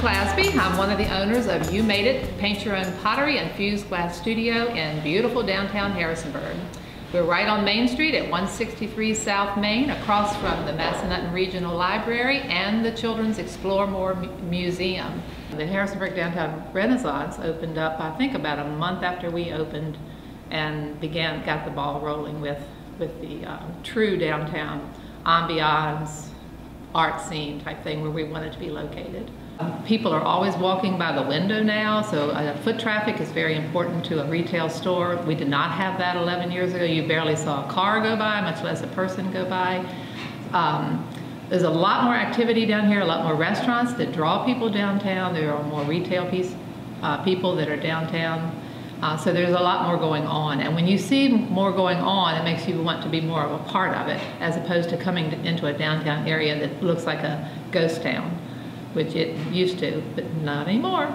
Clasbey. I'm one of the owners of You Made It, Paint Your Own Pottery and Fused Glass Studio in beautiful downtown Harrisonburg. We're right on Main Street at 163 South Main, across from the Massanutten Regional Library and the Children's Explore More Museum. The Harrisonburg Downtown Renaissance opened up, I think, about a month after we opened, and got the ball rolling with the true downtown ambiance, art scene type thing where we wanted to be located. People are always walking by the window now, so foot traffic is very important to a retail store. We did not have that 11 years ago. You barely saw a car go by, much less a person go by. There's a lot more activity down here, a lot more restaurants that draw people downtown. There are more retail people that are downtown. So there's a lot more going on. And when you see more going on, it makes you want to be more of a part of it, as opposed to coming into a downtown area that looks like a ghost town, which it used to, but not anymore.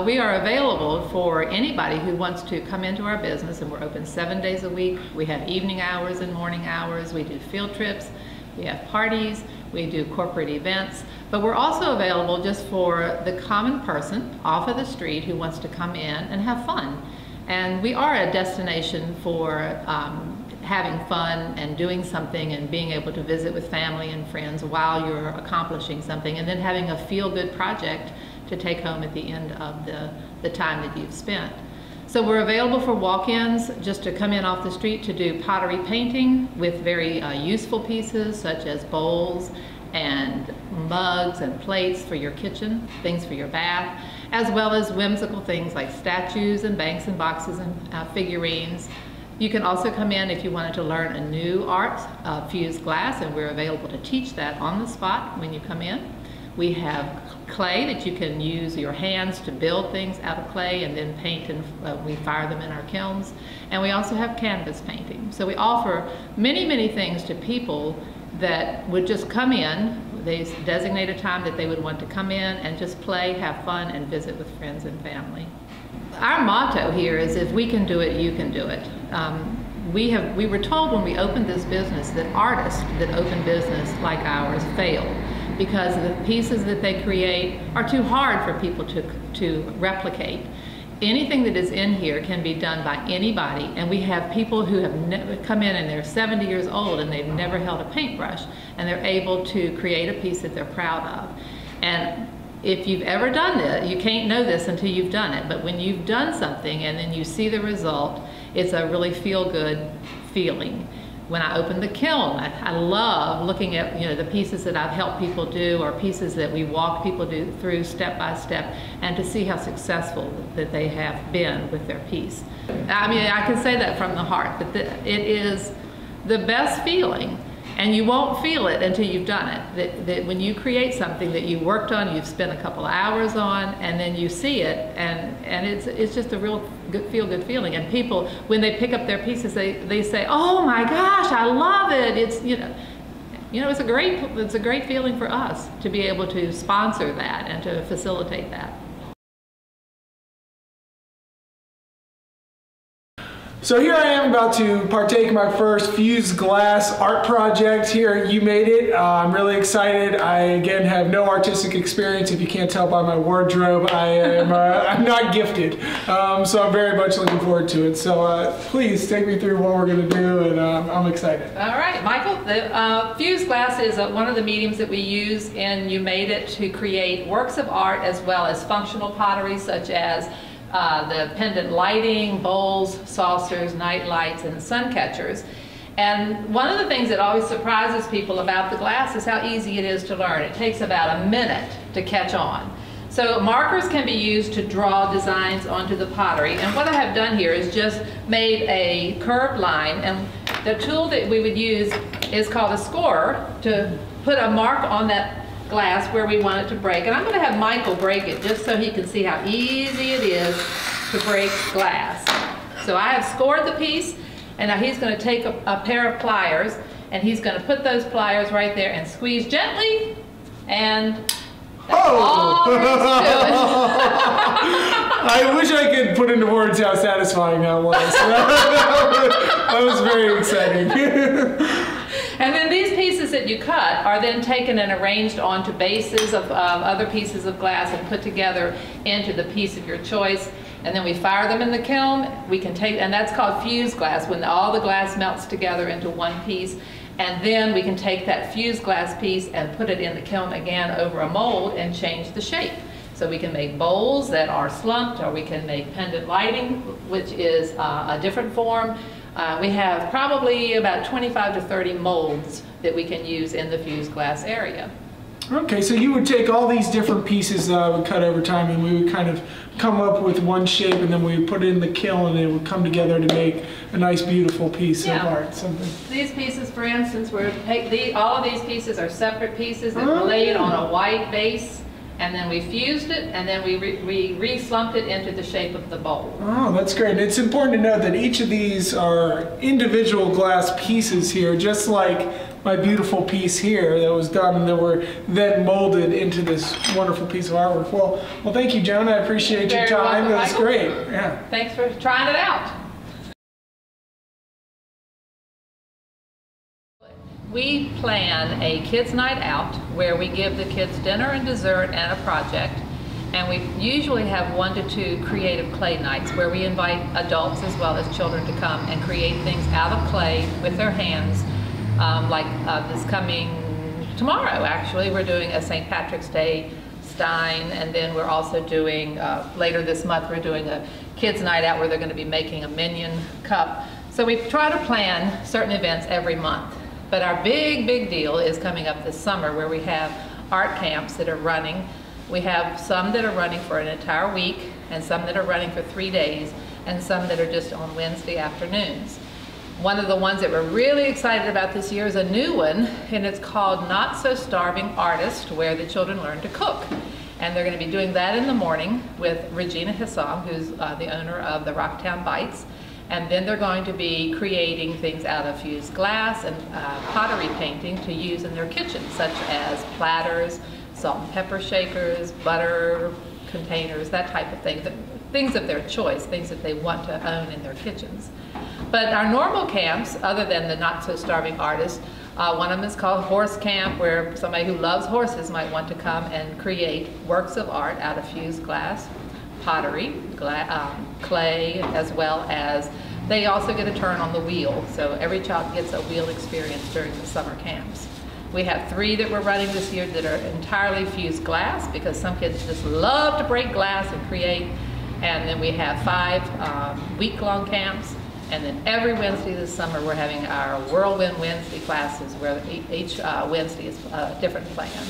We are available for anybody who wants to come into our business, and we're open 7 days a week. We have evening hours and morning hours. We do field trips. We have parties. We do corporate events. But we're also available just for the common person off of the street who wants to come in and have fun. And we are a destination for having fun and doing something and being able to visit with family and friends while you're accomplishing something, and then having a feel-good project to take home at the end of the time that you've spent. So we're available for walk-ins, just to come in off the street to do pottery painting with very useful pieces such as bowls and mugs and plates for your kitchen, things for your bath, as well as whimsical things like statues and banks and boxes and figurines. You can also come in if you wanted to learn a new art, fused glass, and we're available to teach that on the spot when you come in. We have clay that you can use your hands to build things out of clay and then paint, and we fire them in our kilns. And we also have canvas painting. So we offer many, many things to people that would just come in. They designate a time that they would want to come in and just play, have fun, and visit with friends and family. Our motto here is, if we can do it, you can do it. We were told when we opened this business that artists that open business like ours fail, because the pieces that they create are too hard for people to replicate. Anything that is in here can be done by anybody, and we have people who have never come in and they're 70 years old and they've never held a paintbrush, and they're able to create a piece that they're proud of. And if you've ever done it, you can't know this until you've done it, but when you've done something and then you see the result, it's a really feel-good feeling. When I opened the kiln, I love looking at the pieces that I've helped people do, or pieces that we walk people through step by step, and to see how successful that they have been with their piece. I mean, I can say that from the heart, that it is the best feeling, and you won't feel it until you've done it. That when you create something that you worked on, you've spent a couple of hours on, and then you see it, and it's just a real feel-good feeling. And people, when they pick up their pieces, they say, "Oh my gosh, I love it!" It's it's a great feeling for us to be able to sponsor that and to facilitate that. So here I am about to partake in my first fused glass art project here at You Made It. I'm really excited. I, again, have no artistic experience. If you can't tell by my wardrobe, I'm not gifted. So I'm very much looking forward to it. So please take me through what we're going to do, and I'm excited. All right, Michael. The fused glass is one of the mediums that we use in You Made It to create works of art, as well as functional pottery, such as the pendant lighting, bowls, saucers, night lights, and sun catchers. And one of the things that always surprises people about the glass is how easy it is to learn. It takes about a minute to catch on. So markers can be used to draw designs onto the pottery. And what I have done here is just made a curved line. And the tool that we would use is called a scorer, to put a mark on that glass where we want it to break. And I'm going to have Michael break it just so he can see how easy it is to break glass. So I have scored the piece, and now he's going to take a pair of pliers, and he's going to put those pliers right there and squeeze gently, and that's all there is to it. I wish I could put into words how satisfying that was. That was very exciting. And then these pieces that you cut are then taken and arranged onto bases of other pieces of glass and put together into the piece of your choice. And then we fire them in the kiln. We can take, and that's called fused glass, when all the glass melts together into one piece. And then we can take that fused glass piece and put it in the kiln again over a mold and change the shape. So we can make bowls that are slumped, or we can make pendant lighting, which is a different form. We have probably about 25 to 30 molds that we can use in the fused glass area. Okay, so you would take all these different pieces that I would cut over time, and we would kind of come up with one shape, and then we would put it in the kiln, and it would come together to make a nice, beautiful piece of art. Something. These pieces, for instance, all of these pieces are separate pieces that were laid on a white base, and then we fused it, and then we re-slumped it into the shape of the bowl. Oh, that's great. And it's important to note that each of these are individual glass pieces here, just like my beautiful piece here that was done and that were then molded into this wonderful piece of artwork. Well, thank you, Joan. I appreciate your time. It was great. Yeah. Thanks for trying it out. We plan a kids' night out where we give the kids dinner and dessert and a project. And we usually have 1 to 2 creative clay nights where we invite adults as well as children to come and create things out of clay with their hands. This coming tomorrow, actually, we're doing a St. Patrick's Day stein, and then we're also doing, later this month, we're doing a kids' night out where they're going to be making a minion cup. So we try to plan certain events every month. But our big deal is coming up this summer, where we have art camps that are running. We have some that are running for an entire week, and some that are running for 3 days, and some that are just on Wednesday afternoons. One of the ones that we're really excited about this year is a new one, and it's called Not So Starving Artist, where the children learn to cook. And they're going to be doing that in the morning with Regina Hissam, who's the owner of the Rocktown Bites. And then they're going to be creating things out of fused glass and pottery painting to use in their kitchen, such as platters, salt and pepper shakers, butter containers, that type of thing. Things of their choice, things that they want to own in their kitchens. But our normal camps, other than the Not So Starving Artist, one of them is called Horse Camp, where somebody who loves horses might want to come and create works of art out of fused glass, pottery, clay, as well as they also get a turn on the wheel. So every child gets a wheel experience during the summer camps. We have 3 that we're running this year that are entirely fused glass, because some kids just love to break glass and create. And then we have 5 week-long camps. And then every Wednesday this summer we're having our Whirlwind Wednesday classes, where each Wednesday is a different plan.